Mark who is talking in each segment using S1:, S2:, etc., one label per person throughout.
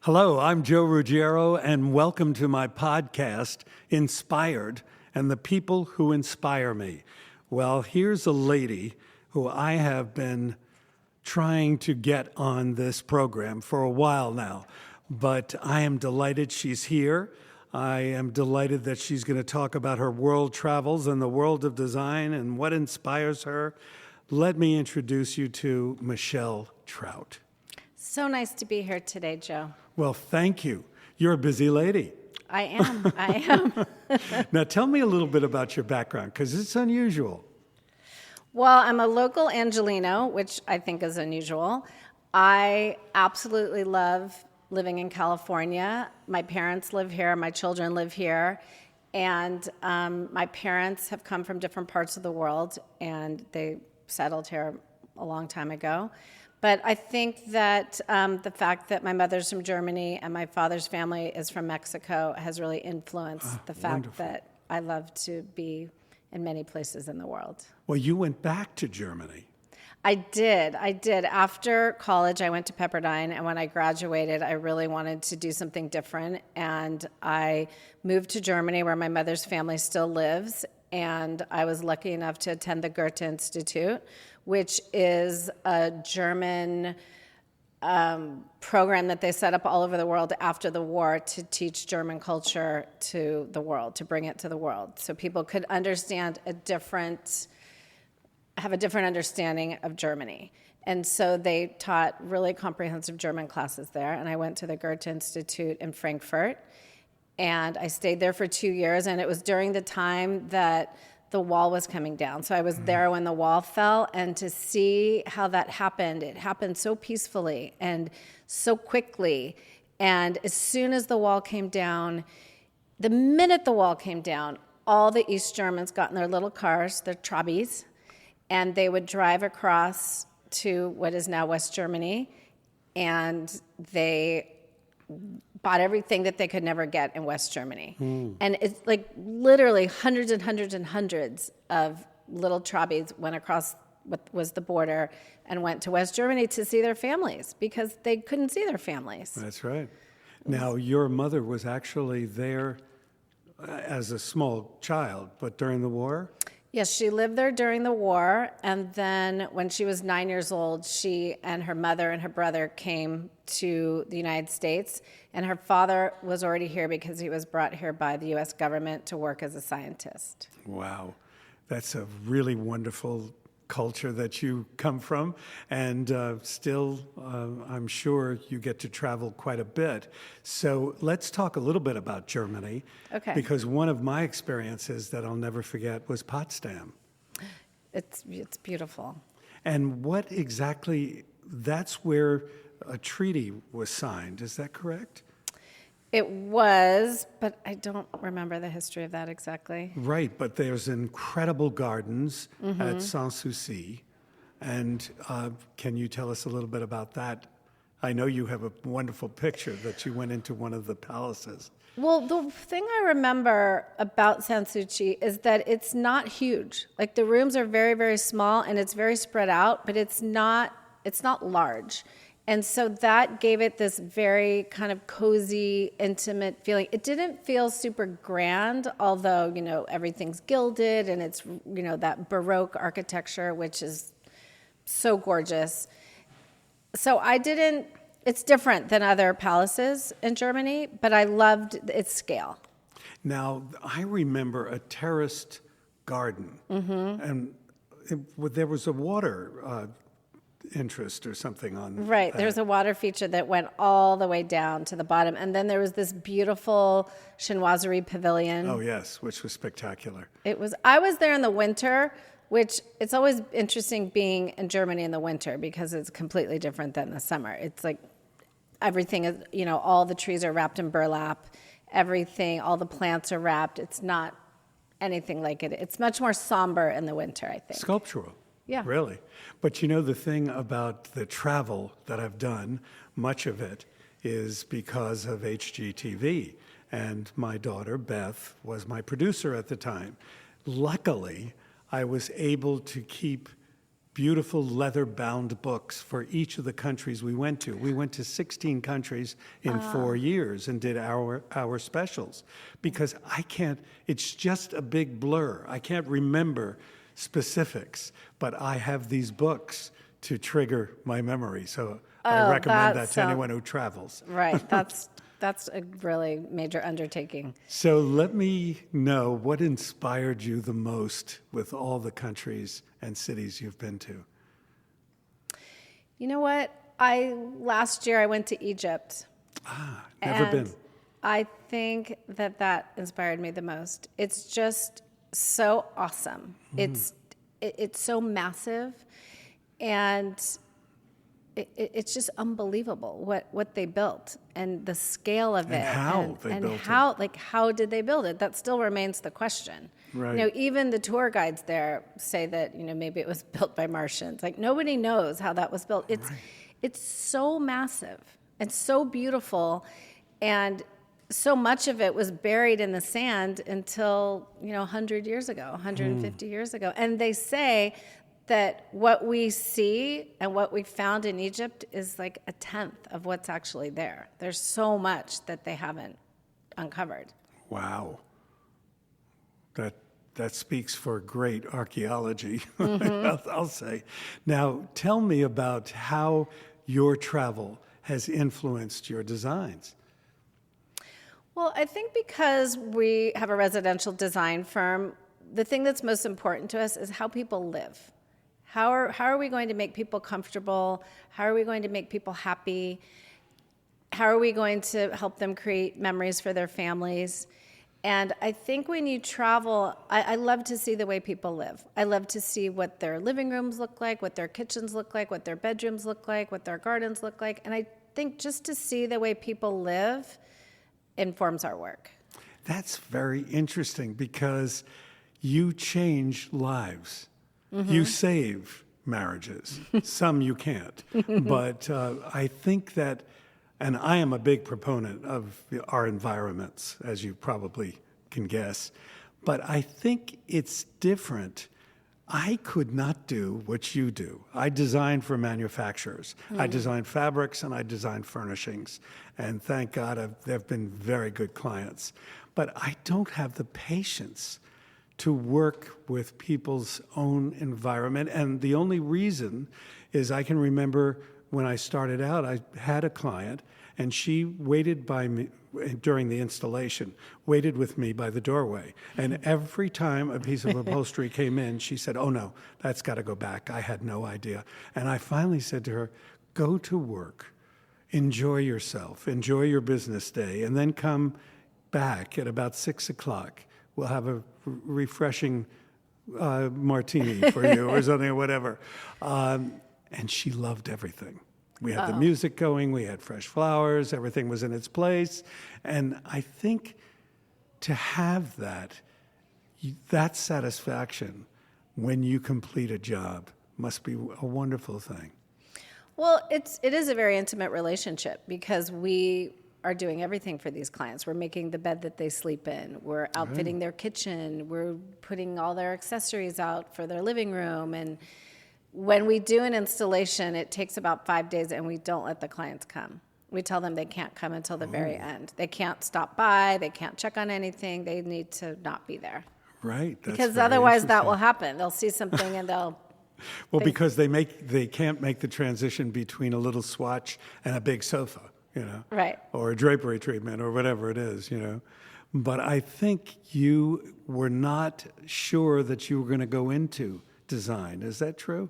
S1: Hello, I'm Joe Ruggiero, and welcome to my podcast, Inspired and the People Who Inspire Me. Well, here's a lady who I have been trying to get on this program for a while now, but I am delighted she's here. I am delighted that she's going to talk about her world travels and the world of design and what inspires her. Let me introduce you to Michelle Trout.
S2: So nice to be here today, Joe.
S1: Well, thank you. You're a busy lady.
S2: I am.
S1: Now, tell me a little bit about your background, because it's unusual.
S2: Well, I'm a local Angelino, which I think is unusual. I absolutely love living in California. My parents live here. My children live here. And my parents have come from different parts of the world, and they settled here a long time ago. But I think that the fact that my mother's from Germany and my father's family is from Mexico has really influenced the fact
S1: wonderful.
S2: that I love to be in many places in the world.
S1: Well, you went back to Germany.
S2: I did. After college, I went to Pepperdine, and when I graduated, I really wanted to do something different. And I moved to Germany, where my mother's family still lives, and I was lucky enough to attend the Goethe Institute, which is a German program that they set up all over the world after the war to teach German culture to the world, to bring it to the world, so people could understand have a different understanding of Germany. And so they taught really comprehensive German classes there, and I went to the Goethe Institute in Frankfurt, and I stayed there for 2 years, and it was during the time that the wall was coming down. So I was there when the wall fell, and to see how that happened, it happened so peacefully and so quickly. And as soon as the wall came down, the minute the wall came down, all the East Germans got in their little cars, their Trabis, and they would drive across to what is now West Germany, and they bought everything that they could never get in West Germany. And it's like literally hundreds and hundreds and hundreds of little Trabis went across what was the border and went to West Germany to see their families because they couldn't see their families.
S1: That's right. Now, your mother was actually there as a small child, but during the war?
S2: Yes, she lived there during the war, and then when she was 9 years old, she and her mother and her brother came to the United States, and her father was already here because he was brought here by the U.S. government to work as a scientist.
S1: Wow. That's a really wonderful culture that you come from, and still, I'm sure you get to travel quite a bit. So let's talk a little bit about Germany.
S2: Okay.
S1: Because one of my experiences that I'll never forget was Potsdam.
S2: It's beautiful.
S1: And what exactly, that's where a treaty was signed, is that correct?
S2: It was, but I don't remember the history of that exactly.
S1: Right, but there's incredible gardens at Sanssouci. And can you tell us a little bit about that? I know you have a wonderful picture that you went into one of the palaces.
S2: Well, the thing I remember about Sanssouci is that it's not huge. Like the rooms are very, very small and it's very spread out, but it's not large. And so that gave it this very kind of cozy, intimate feeling. It didn't feel super grand, although, everything's gilded and it's, that Baroque architecture, which is so gorgeous. So it's different than other palaces in Germany, but I loved its scale.
S1: Now, I remember a terraced garden, and there was a water interest or something on
S2: Right.
S1: that.
S2: There's a water feature that went all the way down to the bottom. And then there was this beautiful chinoiserie pavilion.
S1: Oh, yes, which was spectacular.
S2: I was there in the winter, which it's always interesting being in Germany in the winter because it's completely different than the summer. It's like everything is, all the trees are wrapped in burlap. Everything, all the plants are wrapped. It's not anything like it. It's much more somber in the winter, I think.
S1: Sculptural.
S2: Yeah.
S1: Really. But the thing about the travel that I've done, much of it is because of HGTV. And my daughter, Beth, was my producer at the time. Luckily, I was able to keep beautiful leather-bound books for each of the countries we went to. We went to 16 countries in 4 years and did our specials because I can't, it's just a big blur. I can't remember specifics, but I have these books to trigger my memory. So I recommend that to anyone who travels.
S2: Right. That's a really major undertaking.
S1: So let me know what inspired you the most with all the countries and cities you've been to.
S2: You know what? Last year I went to Egypt.
S1: Never
S2: and
S1: been.
S2: I think that inspired me the most. It's just so awesome. It's so massive, and it's just unbelievable what they built and the scale of it.
S1: And how they built it.
S2: How did they build it? That still remains the question.
S1: Right.
S2: Even the tour guides there say that, maybe it was built by Martians. Like, nobody knows how that was built. It's so massive and so beautiful, and so much of it was buried in the sand until, 100 years ago, 150 years ago. And they say that what we see and what we found in Egypt is like a tenth of what's actually there. There's so much that they haven't uncovered.
S1: Wow. That speaks for great archaeology, I'll say. Now, tell me about how your travel has influenced your designs.
S2: Well, I think because we have a residential design firm, the thing that's most important to us is how people live. How are we going to make people comfortable? How are we going to make people happy? How are we going to help them create memories for their families? And I think when you travel, I love to see the way people live. I love to see what their living rooms look like, what their kitchens look like, what their bedrooms look like, what their gardens look like. And I think just to see the way people live informs our work.
S1: That's very interesting because you change lives. You save marriages. Some you can't. But I think that, and I am a big proponent of our environments, as you probably can guess, but I think it's different. I could not do what you do. I design for manufacturers. I design fabrics and I design furnishings. And thank God they've been very good clients. But I don't have the patience to work with people's own environment. And the only reason is I can remember when I started out, I had a client and she waited by me during the installation, waited with me by the doorway. And every time a piece of upholstery came in, she said, "Oh no, that's got to go back. I had no idea." And I finally said to her, "Go to work, enjoy yourself, enjoy your business day, and then come back at about 6 o'clock. We'll have a refreshing martini for you or something or whatever." And she loved everything. We had the music going, we had fresh flowers, everything was in its place. And I think to have that satisfaction when you complete a job must be a wonderful thing.
S2: Well, it is a very intimate relationship because we are doing everything for these clients. We're making the bed that they sleep in. We're outfitting their kitchen. We're putting all their accessories out for their living room. And when we do an installation, it takes about 5 days, and we don't let the clients come. We tell them they can't come until the very end. They can't stop by. They can't check on anything. They need to not be there.
S1: Right. That's
S2: Because
S1: very
S2: otherwise that
S1: interesting.
S2: will happen. They'll see something and they'll...
S1: Well, because they can't make the transition between a little swatch and a big sofa,
S2: Right.
S1: or a drapery treatment or whatever it is, But I think you were not sure that you were going to go into design. Is that true?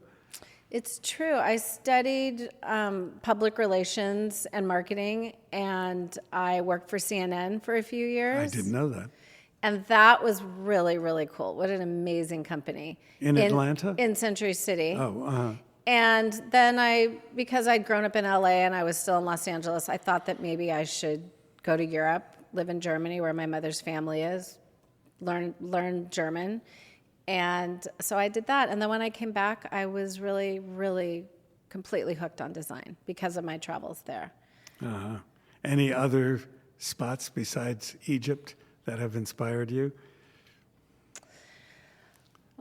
S2: It's true. I studied public relations and marketing, and I worked for CNN for a few years.
S1: I didn't know that.
S2: And that was really, really cool. What an amazing company.
S1: In Atlanta?
S2: In Century City.
S1: Oh,
S2: And then because I'd grown up in LA and I was still in Los Angeles, I thought that maybe I should go to Europe, live in Germany where my mother's family is, learn German. And so I did that. And then when I came back, I was really, really completely hooked on design because of my travels there.
S1: Any other spots besides Egypt that have inspired you?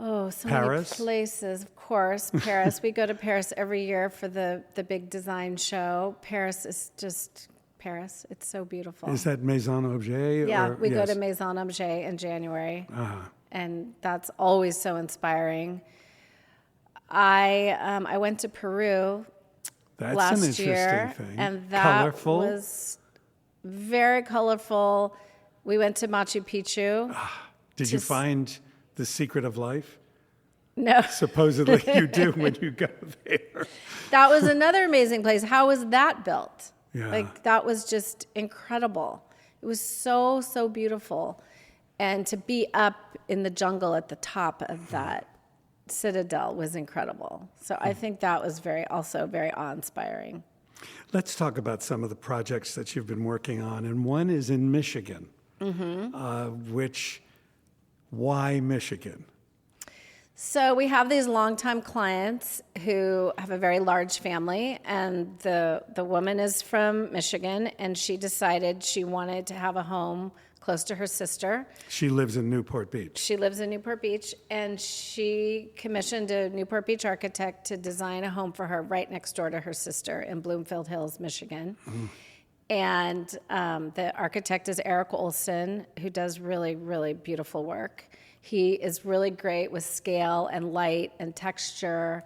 S2: Oh, so
S1: Paris?
S2: many places, of course. Paris. We go to Paris every year for the big design show. Paris is just Paris. It's so beautiful.
S1: Is that Maison Objet?
S2: Yeah,
S1: or,
S2: we go
S1: yes.
S2: to Maison Objet in January,
S1: Uh-huh.
S2: and that's always so inspiring. I went to Peru
S1: That's an
S2: last
S1: interesting
S2: year,
S1: thing.
S2: and that
S1: Colorful.
S2: was very colorful. We went to Machu Picchu.
S1: Did you
S2: just-
S1: find the secret of life?
S2: No,
S1: Supposedly you do when you go there.
S2: that was another amazing place. How was that built?
S1: Yeah.
S2: Like, that was just incredible. It was so, so beautiful. And to be up in the jungle at the top of that citadel was incredible. So I think that was also very awe-inspiring.
S1: Let's talk about some of the projects that you've been working on. And one is in Michigan, why Michigan?
S2: So we have these longtime clients who have a very large family, and the woman is from Michigan, and she decided she wanted to have a home close to her sister.
S1: She lives in Newport Beach.
S2: She lives in Newport Beach, and she commissioned a Newport Beach architect to design a home for her right next door to her sister in Bloomfield Hills, Michigan. And the architect is Eric Olson, who does really, really beautiful work. He is really great with scale and light and texture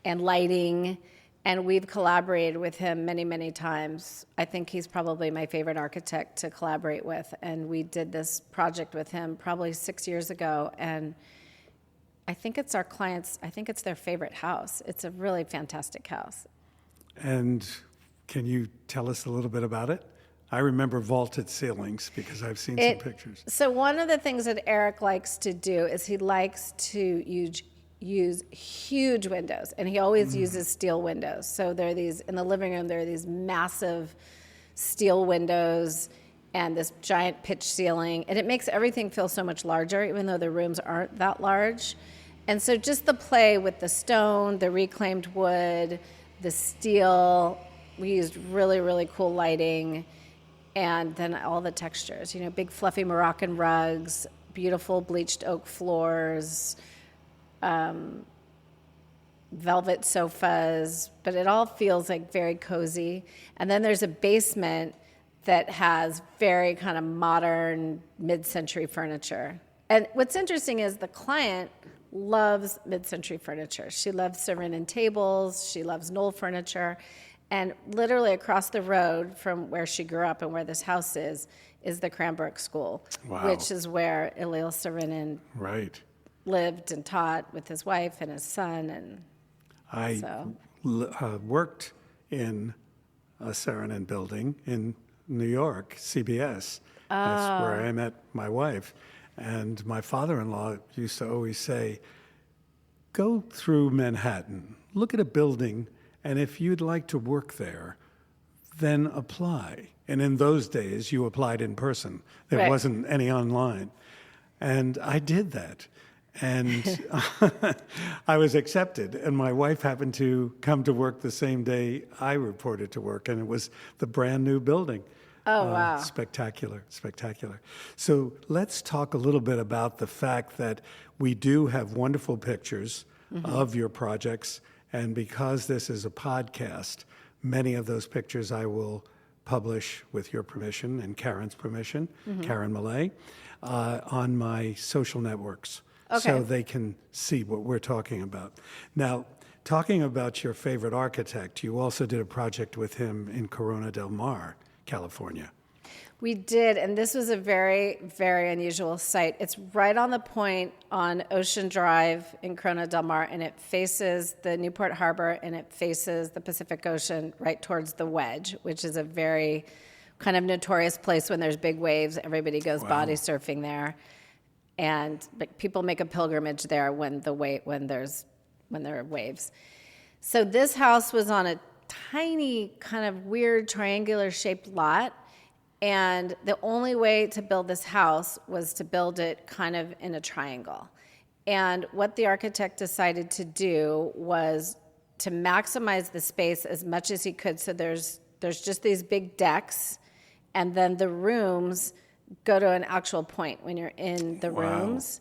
S2: and lighting, and we've collaborated with him many, many times. I think he's probably my favorite architect to collaborate with, and we did this project with him probably 6 years ago, and I think it's their favorite house. It's a really fantastic house.
S1: And can you tell us a little bit about it? I remember vaulted ceilings because I've seen some pictures.
S2: So one of the things that Eric likes to do is he likes to use huge windows, and he always uses steel windows. So there are these, in the living room, there are these massive steel windows and this giant pitch ceiling, and it makes everything feel so much larger, even though the rooms aren't that large. And so just the play with the stone, the reclaimed wood, the steel, we used really, really cool lighting, and then all the textures, big fluffy Moroccan rugs, beautiful bleached oak floors, velvet sofas, but it all feels like very cozy. And then there's a basement that has very kind of modern mid-century furniture. And what's interesting is the client loves mid-century furniture. She loves Serinin tables, she loves Knoll furniture, and literally across the road from where she grew up and where this house is the Cranbrook School,
S1: Wow.
S2: which is where Eliel Serinin
S1: Right.
S2: lived and taught with his wife and his son. And
S1: I
S2: So-
S1: worked in a Serinin building in New York, CBS. That's where I met my wife. And my father-in-law used to always say, go through Manhattan, look at a building, and if you'd like to work there, then apply. And in those days, you applied in person. There
S2: Right.
S1: wasn't any online. And I did that. And I was accepted. And my wife happened to come to work the same day I reported to work, and it was the brand new building.
S2: Oh, wow.
S1: Spectacular, spectacular. So let's talk a little bit about the fact that we do have wonderful pictures of your projects. And because this is a podcast, many of those pictures I will publish with your permission and Karen's permission, Karen Millay, on my social networks.
S2: Okay.
S1: So they can see what we're talking about. Now, talking about your favorite architect, you also did a project with him in Corona del Mar, California.
S2: we did, and this was a very, very unusual site. It's right on the point on Ocean Drive in Corona del Mar, and it faces the Newport Harbor, and it faces the Pacific Ocean right towards the Wedge, which is a very kind of notorious place when there's big waves. Everybody goes body surfing there. And people make a pilgrimage there when there are waves. So this house was on a tiny kind of weird triangular shaped lot, and the only way to build this house was to build it kind of in a triangle. And what the architect decided to do was to maximize the space as much as he could. So there's just these big decks, and then the rooms go to an actual point when you're in the
S1: Wow.
S2: rooms.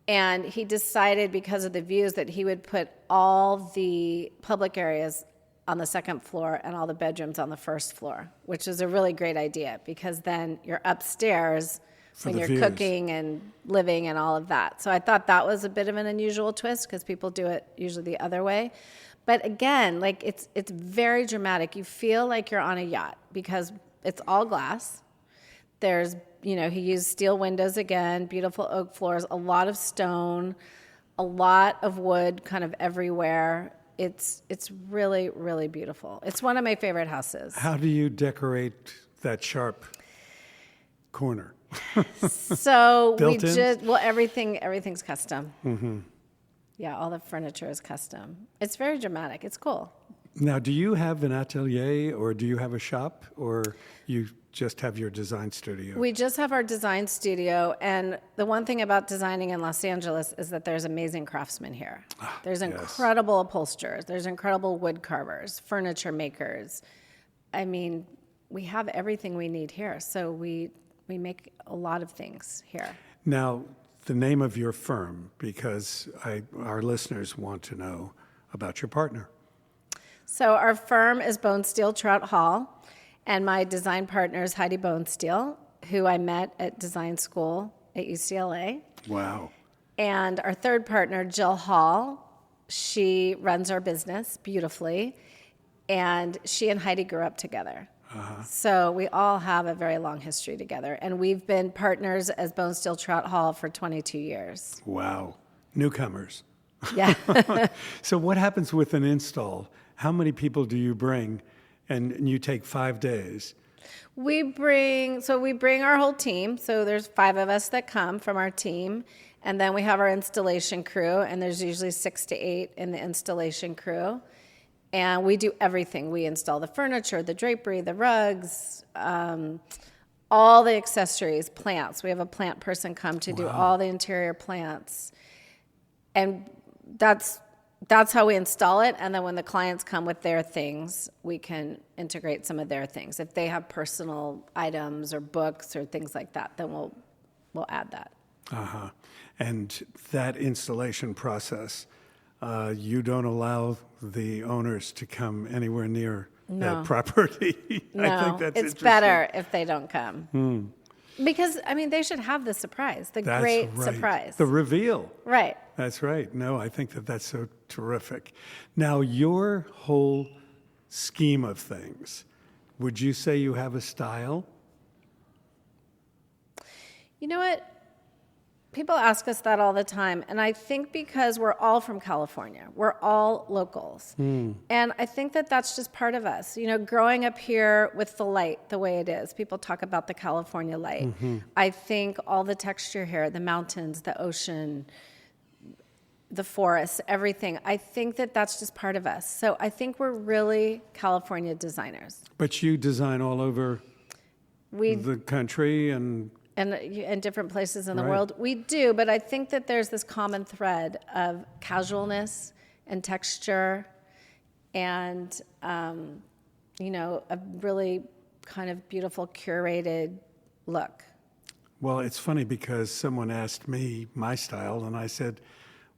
S2: And he decided, because of the views, that he would put all the public areas on the second floor and all the bedrooms on the first floor, which is a really great idea, because then you're upstairs
S1: For
S2: when
S1: the
S2: you're
S1: views.
S2: cooking and living and all of that. So I thought that was a bit of an unusual twist, because people do it usually the other way. But again, like it's very dramatic. You feel like you're on a yacht, because it's all glass. There's, he used steel windows again, beautiful oak floors, a lot of stone, a lot of wood kind of everywhere. It's really, really beautiful. It's one of my favorite houses.
S1: How do you decorate that sharp corner?
S2: So we
S1: Built-ins?
S2: just, everything's custom. Mm-hmm. Yeah, all the furniture is custom. It's very dramatic. It's cool.
S1: Now, do you have an atelier, or do you have a shop, or you just have your design studio?
S2: We just have our design studio, and the one thing about designing in Los Angeles is that there's amazing craftsmen here. There's
S1: yes.
S2: incredible upholsterers, there's incredible wood carvers, furniture makers. I mean, we have everything we need here, so we make a lot of things here.
S1: Now, the name of your firm, because our listeners want to know about your partner.
S2: So our firm is Bonesteel Trout Hall, and my design partner is Heidi Bonesteel, who I met at design school at UCLA.
S1: Wow.
S2: And our third partner, Jill Hall, she runs our business beautifully, and she and Heidi grew up together. So we all have a very long history together, and we've been partners as Bonesteel Trout Hall for 22 years.
S1: Wow. Newcomers.
S2: Yeah.
S1: So what happens with an install? How many people do you bring? And you take 5 days.
S2: We bring our whole team. So there's 5 of us that come from our team. And then we have our installation crew, and there's usually 6 to 8 in the installation crew. And we do everything. We install the furniture, the drapery, the rugs, all the accessories, plants. We have a plant person come to do all the interior plants. And that's how we install it. And then when the clients come with their things, we can integrate some of their things. If they have personal items or books or things like that, then we'll add that.
S1: Uh-huh. And that installation process, you don't allow the owners to come anywhere near that property.
S2: No,
S1: I think that's
S2: it's
S1: interesting.
S2: better if they don't come. Because, they should have the surprise, the
S1: That's
S2: great
S1: right.
S2: surprise.
S1: The reveal.
S2: Right.
S1: That's right. No, I think that's so terrific. Now, your whole scheme of things, would you say you have a style?
S2: You know what? People ask us that all the time, and I think because we're all from California, we're all locals. And I think that that's just part of us. Growing up here with the light the way it is, people talk about the California light. I think all the texture here, the mountains, the ocean, the forests, everything, I think that that's just part of us. So I think we're really California designers.
S1: But you design all over the country and
S2: different places in the
S1: Right.
S2: world. We do, but I think that there's this common thread of casualness and texture and, a really kind of beautiful curated look.
S1: Well, it's funny because someone asked me my style, and I said,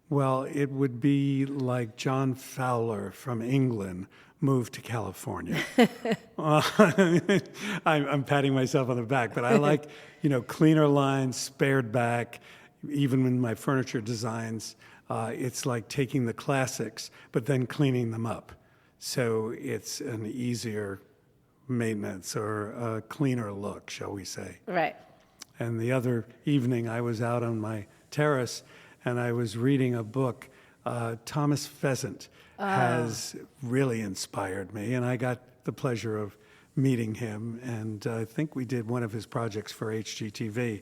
S1: well, it would be like John Fowler from England moved to California. I'm patting myself on the back, but I like, cleaner lines, spared back. Even in my furniture designs, it's like taking the classics, but then cleaning them up. So it's an easier maintenance or a cleaner look, shall we say.
S2: Right.
S1: And the other evening, I was out on my terrace and I was reading a book. Thomas Pheasant has really inspired me, and I got the pleasure of meeting him. And I think we did one of his projects for HGTV.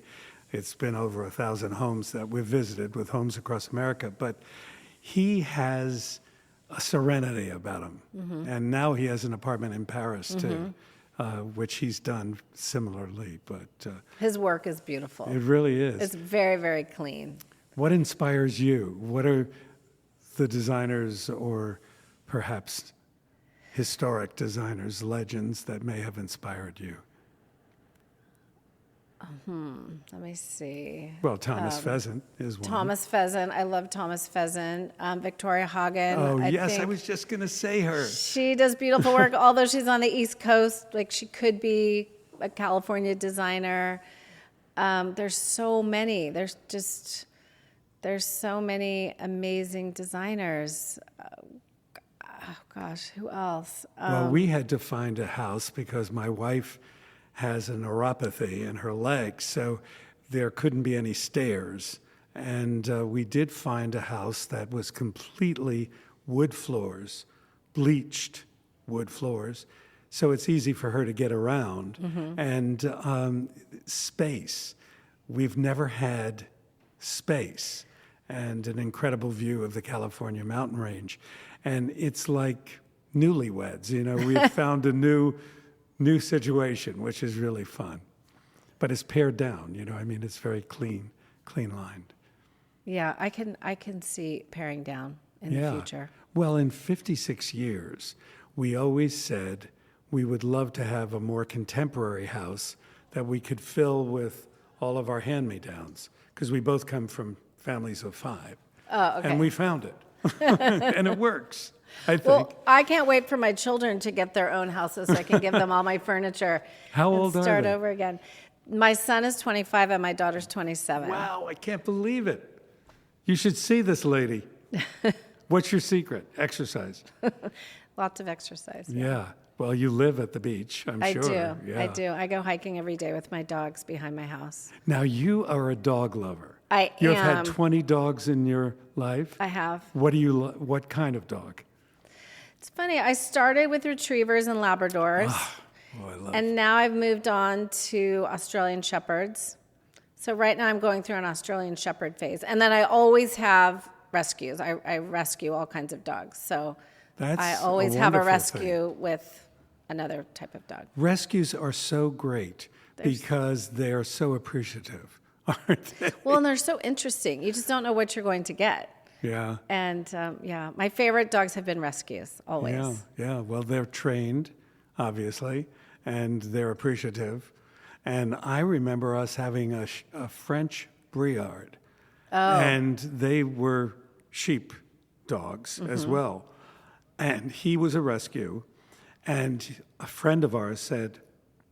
S1: It's been over 1,000 homes that we've visited with Homes Across America. But he has a serenity about him. And now he has an apartment in Paris, too, which he's done similarly. But
S2: His work is beautiful.
S1: it really is.
S2: It's very, very clean.
S1: What inspires you? What are the designers or perhaps historic designers, legends that may have inspired you?
S2: Oh, Let me see.
S1: Well, Thomas Pheasant is one.
S2: Thomas Pheasant. I love Thomas Pheasant. Victoria Hagen.
S1: Oh,
S2: I
S1: yes, I
S2: think
S1: was just going to say her.
S2: she does beautiful work, although she's on the East Coast. Like, she could be a California designer. There's so many. There's so many amazing designers. Oh, gosh, who else?
S1: Well, we had to find a house because my wife has a neuropathy in her legs, so there couldn't be any stairs. And we did find a house that was completely wood floors, bleached wood floors, so it's easy for her to get around. And space. We've never had space and an incredible view of the California mountain range. And it's like newlyweds, we've found a new situation, which is really fun. But it's pared down, it's very clean lined.
S2: Yeah, I can see paring down in the future.
S1: Well, in 56 years, we always said we would love to have a more contemporary house that we could fill with all of our hand-me-downs, because we both come from families of 5.
S2: Oh, okay.
S1: And we found it. And it works, I think.
S2: Well, I can't wait for my children to get their own houses so I can give them all my furniture.
S1: How
S2: and
S1: old are
S2: start
S1: they?
S2: over again. My son is 25 and my daughter's 27.
S1: Wow, I can't believe it. You should see this lady. What's your secret? Exercise.
S2: Lots of exercise.
S1: Yeah. Well, you live at the beach, I'm
S2: I
S1: sure.
S2: do.
S1: Yeah.
S2: I do. I go hiking every day with my dogs behind my house.
S1: Now, you are a dog lover.
S2: I
S1: You
S2: am.
S1: have had 20 dogs in your life?
S2: I have.
S1: What kind of dog?
S2: It's funny. I started with retrievers and Labradors,
S1: Oh, I love
S2: and now I've moved on to Australian Shepherds. So right now I'm going through an Australian Shepherd phase. And then I always have rescues. I rescue all kinds of dogs. So
S1: That's
S2: I always have a
S1: wonderful
S2: rescue with another type of dog.
S1: Rescues are so great because they're so appreciative, aren't they?
S2: Well, and they're so interesting. You just don't know what you're going to get.
S1: Yeah.
S2: And my favorite dogs have been rescues, always.
S1: Yeah. Well, they're trained, obviously, and they're appreciative. And I remember us having a French Briard. Oh. And they were sheep dogs as well. And he was a rescue. And a friend of ours said,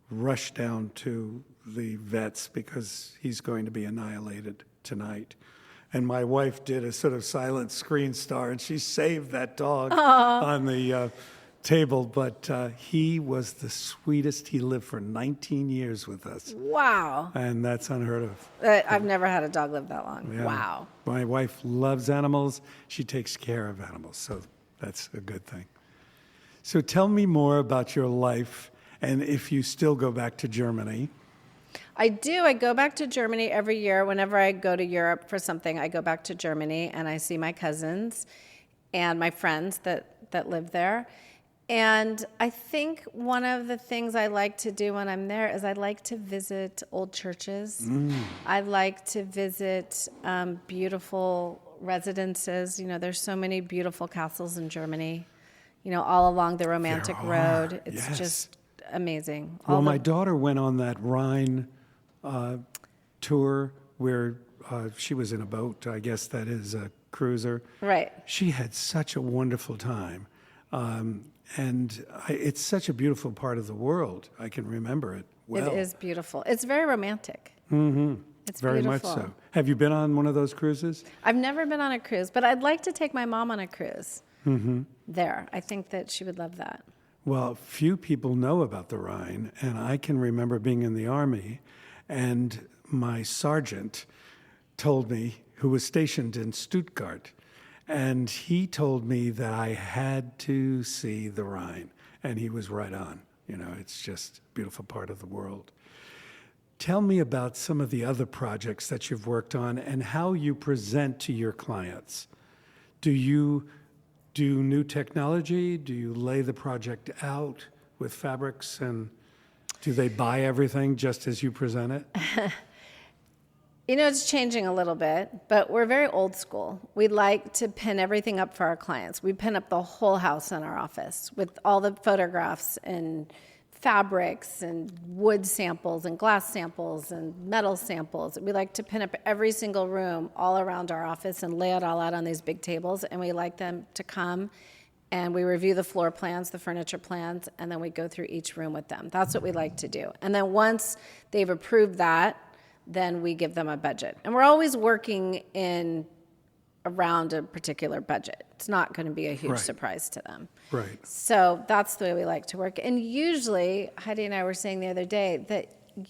S1: rush down to the vets because he's going to be annihilated tonight. And my wife did a sort of silent screen star, and she saved that dog on the table. But he was the sweetest. He lived for 19 years with us.
S2: Wow.
S1: And that's unheard of.
S2: I've never had a dog live that long.
S1: Yeah.
S2: Wow.
S1: My wife loves animals. She takes care of animals, so that's a good thing. So tell me more about your life, and if you still go back to Germany.
S2: I do. I go back to Germany every year. Whenever I go to Europe for something, I go back to Germany and I see my cousins and my friends that live there. And I think one of the things I like to do when I'm there is I like to visit old churches. I like to visit beautiful residences. There's so many beautiful castles in Germany, all along the Romantic
S1: There
S2: Road.
S1: are,
S2: It's
S1: yes.
S2: just amazing.
S1: Well, my daughter went on that Rhine tour where she was in a boat. I guess that is a cruiser.
S2: Right.
S1: She had such a wonderful time. It's such a beautiful part of the world. I can remember it well.
S2: It is beautiful. It's very romantic. It's
S1: Very
S2: beautiful.
S1: much so. Have you been on one of those cruises?
S2: I've never been on a cruise, but I'd like to take my mom on a cruise there. I think that she would love that.
S1: Well, few people know about the Rhine, and I can remember being in the Army, and my sergeant told me, who was stationed in Stuttgart, and he told me that I had to see the Rhine, and he was right on. It's just a beautiful part of the world. Tell me about some of the other projects that you've worked on and how you present to your clients. Do you do new technology? Do you lay the project out with fabrics, and do they buy everything just as you present it?
S2: It's changing a little bit, but we're very old school. We like to pin everything up for our clients. We pin up the whole house in our office with all the photographs and fabrics and wood samples and glass samples and metal samples. We like to pin up every single room all around our office and lay it all out on these big tables, and we like them to come and we review the floor plans, the furniture plans, and then we go through each room with them. That's what we like to do. And then once they've approved that, then we give them a budget. And we're always working in around a particular budget. It's not going to be a huge
S1: Right.
S2: surprise to them.
S1: Right.
S2: So that's the way we like to work. And usually, Heidi and I were saying the other day that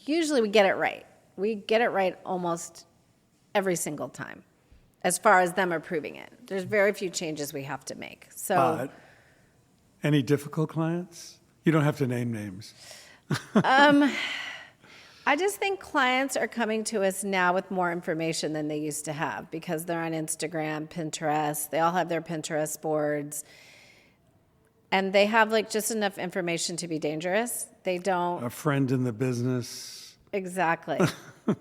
S2: usually we get it right. We get it right almost every single time as far as them approving it. There's very few changes we have to make. So
S1: Any difficult clients? You don't have to name names.
S2: I just think clients are coming to us now with more information than they used to have because they're on Instagram, Pinterest. They all have their Pinterest boards. And they have like just enough information to be dangerous. They don't.
S1: A friend in the business.
S2: Exactly.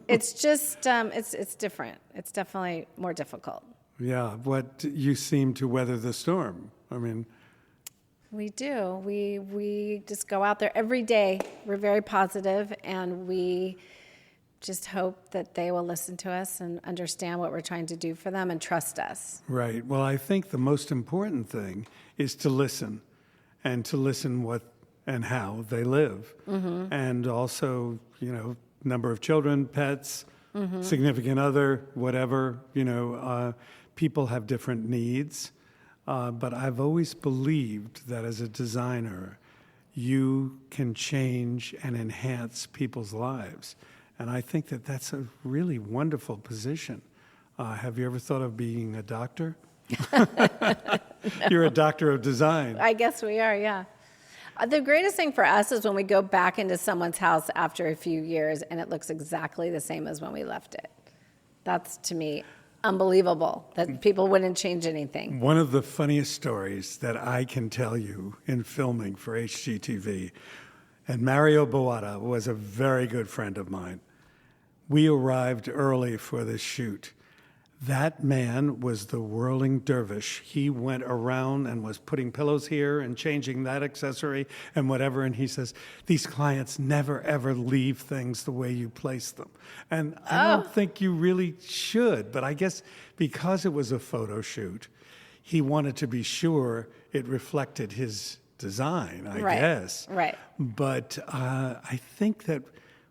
S2: It's just, it's different. It's definitely more difficult.
S1: Yeah, what you seem to weather the storm. I mean,
S2: We do. We just go out there every day. We're very positive, and we just hope that they will listen to us and understand what we're trying to do for them and trust us.
S1: right. Well, I think the most important thing is to listen and to listen what and how they live. And also, number of children, pets, significant other, whatever, people have different needs. But I've always believed that as a designer, you can change and enhance people's lives. And I think that that's a really wonderful position. Have you ever thought of being a doctor? You're a doctor of design.
S2: I guess we are, yeah. The greatest thing for us is when we go back into someone's house after a few years and it looks exactly the same as when we left it. That's, to me, unbelievable that people wouldn't change anything.
S1: One of the funniest stories that I can tell you in filming for HGTV, and Mario Boada was a very good friend of mine. We arrived early for this shoot. That man was the whirling dervish. He went around and was putting pillows here and changing that accessory and whatever. And he says, these clients never, ever leave things the way you place them. And I don't think you really should. But I guess because it was a photo shoot, he wanted to be sure it reflected his design, I guess.
S2: Right.
S1: But I think that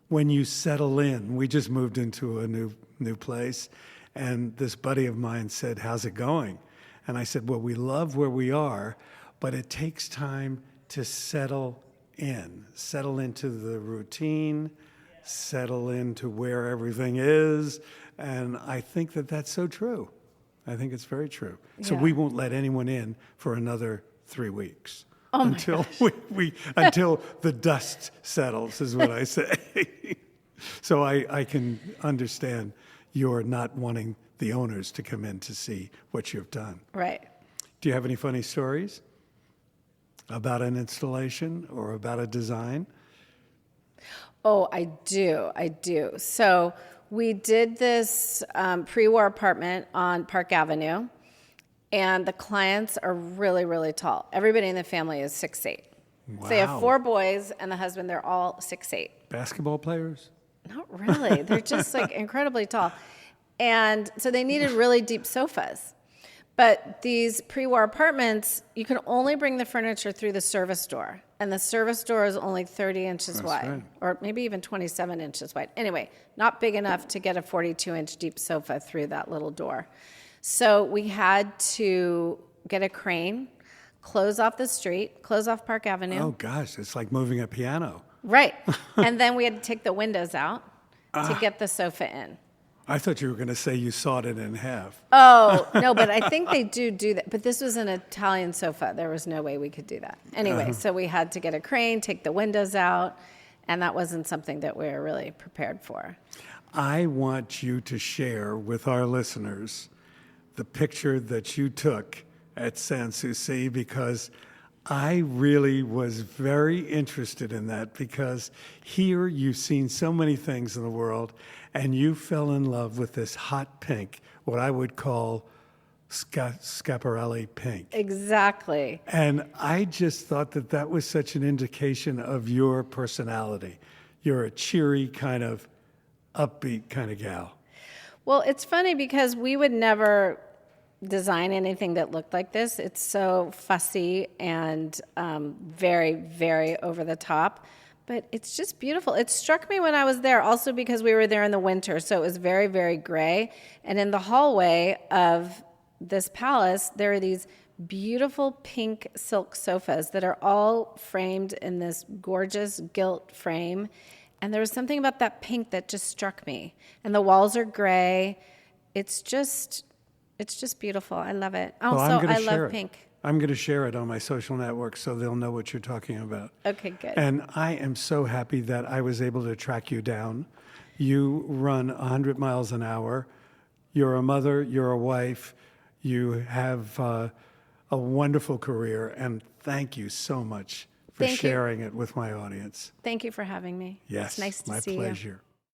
S1: when you settle in, we just moved into a new place. And this buddy of mine said, how's it going? And I said, well, we love where we are, but it takes time to settle into the routine, settle into where everything is. And I think that that's so true. I think it's very true. So
S2: Yeah.
S1: we won't let anyone in for another 3 weeks.
S2: Oh my
S1: until until the dust settles, is what I say. So I can understand you're not wanting the owners to come in to see what you've done.
S2: Right.
S1: Do you have any funny stories about an installation or about a design?
S2: Oh, I do. So we did this pre-war apartment on Park Avenue, and the clients are really, really tall. Everybody in the family is 6'8". So they have
S1: Wow.
S2: 4 boys and the husband, they're all 6'8".
S1: Basketball players?
S2: Not really. They're just like incredibly tall. And so they needed really deep sofas. But these pre-war apartments, you can only bring the furniture through the service door. And the service door is only 30 inches wide,
S1: right.
S2: or maybe even 27 inches wide. Anyway, not big enough to get a 42-inch deep sofa through that little door. So we had to get a crane, close off the street, close off Park Avenue.
S1: Oh, gosh, it's like moving a piano.
S2: Right. And then we had to take the windows out to get the sofa in.
S1: I thought you were going to say you sawed it in half.
S2: Oh, no, but I think they do that. But this was an Italian sofa. There was no way we could do that. Anyway, so we had to get a crane, take the windows out, and that wasn't something that we were really prepared for.
S1: I want you to share with our listeners the picture that you took at Sanssouci, because I really was very interested in that, because here you've seen so many things in the world and you fell in love with this hot pink, what I would call Schiaparelli pink.
S2: Exactly.
S1: And I just thought that that was such an indication of your personality. You're a cheery kind of upbeat kind of gal.
S2: Well, it's funny because we would never design anything that looked like this. It's so fussy and very, very over the top. But it's just beautiful. It struck me when I was there also because we were there in the winter, so it was very, very gray. And in the hallway of this palace, there are these beautiful pink silk sofas that are all framed in this gorgeous gilt frame. And there was something about that pink that just struck me. And the walls are gray. It's just beautiful. I love it. Oh,
S1: Well,
S2: so
S1: I'm gonna
S2: I
S1: share
S2: love
S1: it.
S2: pink.
S1: I'm going to share it on my social network so they'll know what you're talking about.
S2: Okay, good.
S1: And I am so happy that I was able to track you down. You run 100 miles an hour. You're a mother, you're a wife, you have a wonderful career, and thank you so much for
S2: Thank you.
S1: sharing it with my audience.
S2: Thank you for having me.
S1: Yes,
S2: It's nice to
S1: my
S2: see you.
S1: pleasure.